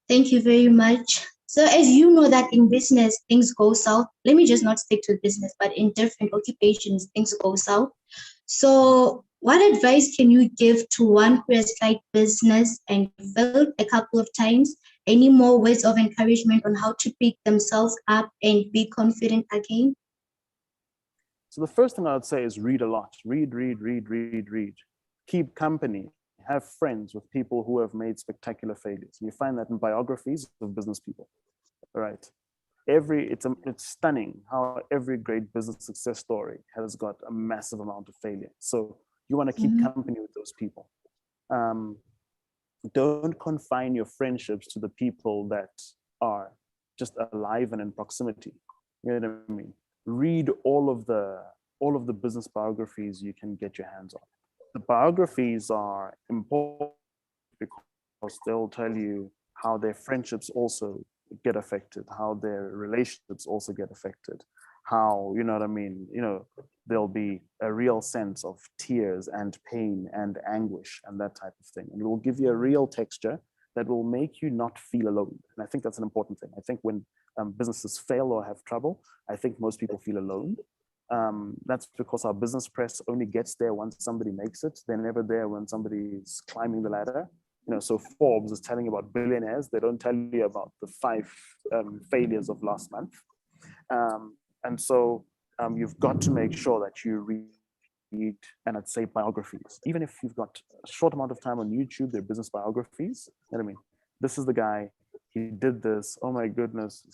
Thank you very much. So as you know that in business, things go south. Let me just not stick to business, but in different occupations, things go south. So what advice can you give to one who has tried business and failed a couple of times? Any more words of encouragement on how to pick themselves up and be confident again? So the first thing I would say is read a lot. Read. Keep company. Have friends with people who have made spectacular failures. You find that in biographies of business people, right? It's stunning how every great business success story has got a massive amount of failure. So you want to keep company with those people. Don't confine your friendships to the people that are just alive and in proximity. You know what I mean? Read all of the business biographies you can get your hands on. The biographies are important because they'll tell you how their friendships also get affected, how their relationships also get affected, how, you know what I mean, there'll be a real sense of tears and pain and anguish and that type of thing. And it will give you a real texture that will make you not feel alone. And I think that's an important thing. I think when businesses fail or have trouble, I think most people feel alone. That's because our business press only gets there once somebody makes it. They're never there when somebody's climbing the ladder. So Forbes is telling you about billionaires. They don't tell you about the 5 failures of last month. And so you've got to make sure that you read, and I'd say biographies. Even if you've got a short amount of time on YouTube, they're business biographies. You know what I mean? This is the guy, he did this. Oh my goodness,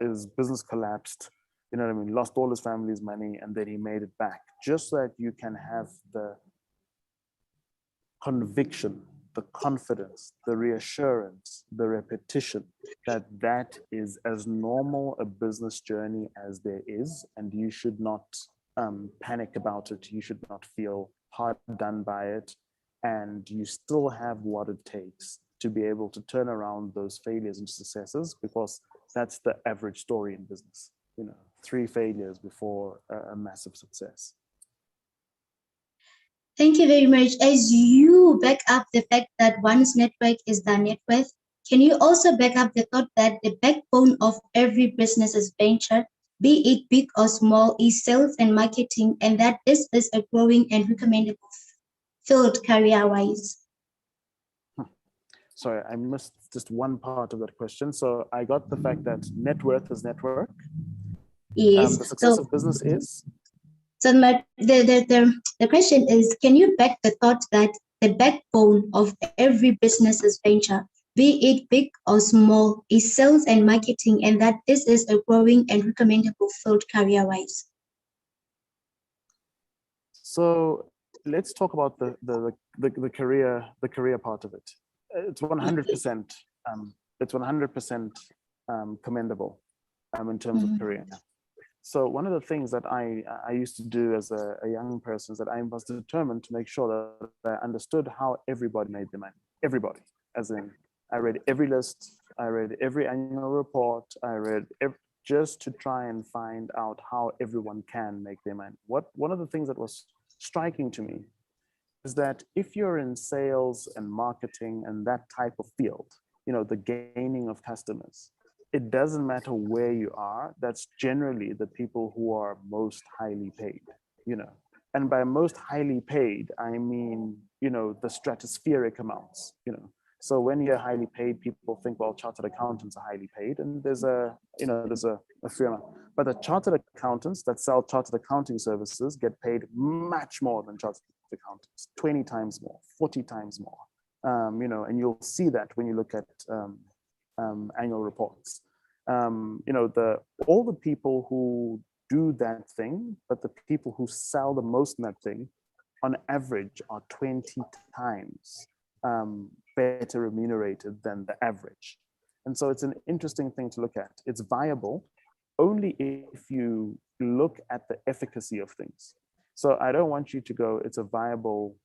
his business collapsed. You know what I mean? Lost all his family's money, and then he made it back. Just so that you can have the conviction, the confidence, the reassurance, the repetition that is as normal a business journey as there is, and you should not panic about it. You should not feel hard done by it, and you still have what it takes to be able to turn around those failures into successes, because that's the average story in business. 3 failures before a massive success. Thank you very much. As you back up the fact that one's network is their net worth, can you also back up the thought that the backbone of every business's venture, be it big or small, is sales and marketing, and that this is a growing and recommendable field career-wise? Sorry, I missed just one part of that question. So I got the fact that net worth is network. Yes. The success of business is? So the question is, can you back the thought that the backbone of every business's venture, be it big or small, is sales and marketing, and that this is a growing and recommendable field career-wise? So let's talk about the career part of it. It's 100%. It's 100% commendable in terms of career. So one of the things that I used to do as a young person is that I was determined to make sure that I understood how everybody made their money. Everybody, as in I read every list, I read every annual report, just to try and find out how everyone can make their money. One of the things that was striking to me is that if you're in sales and marketing and that type of field, the gaining of customers, it doesn't matter where you are. That's generally the people who are most highly paid, And by most highly paid, I mean, the stratospheric amounts, So when you're highly paid, people think, well, chartered accountants are highly paid, and there's a fair amount. But the chartered accountants that sell chartered accounting services get paid much more than chartered accountants, 20 times more, 40 times more, and you'll see that when you look at annual reports. All the people who do that thing, but the people who sell the most in that thing, on average, are 20 times better remunerated than the average. And so it's an interesting thing to look at. It's viable only if you look at the efficacy of things. So I don't want you to go, it's a viable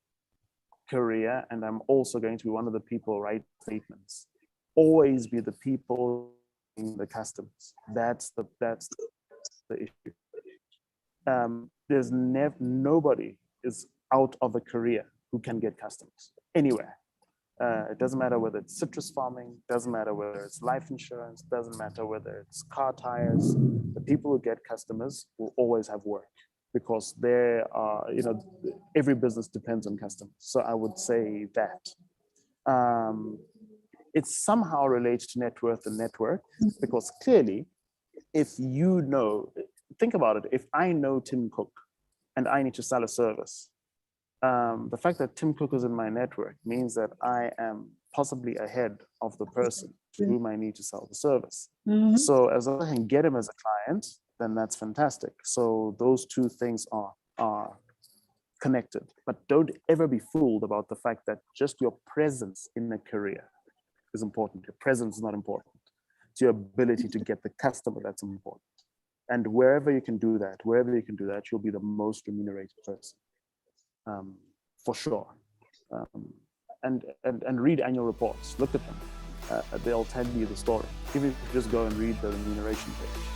career, and I'm also going to be one of the people write statements. Always be the people, the customers. That's the issue. There's nobody is out of a career who can get customers anywhere. It doesn't matter whether it's citrus farming, doesn't matter whether it's life insurance, doesn't matter whether it's car tires. The people who get customers will always have work because there are, every business depends on customers. So I would say that. It somehow relates to net worth and network because clearly, if think about it, if I know Tim Cook and I need to sell a service, the fact that Tim Cook is in my network means that I am possibly ahead of the person to whom I need to sell the service. Mhm. So as long as I can get him as a client, then that's fantastic. So those two things are connected. But don't ever be fooled about the fact that just your presence in a career is important. Your presence is not important. It's your ability to get the customer that's important. And wherever you can do that, you'll be the most remunerated person. For sure. And read annual reports. Look at them. They'll tell you the story. Even if you just go and read the remuneration page.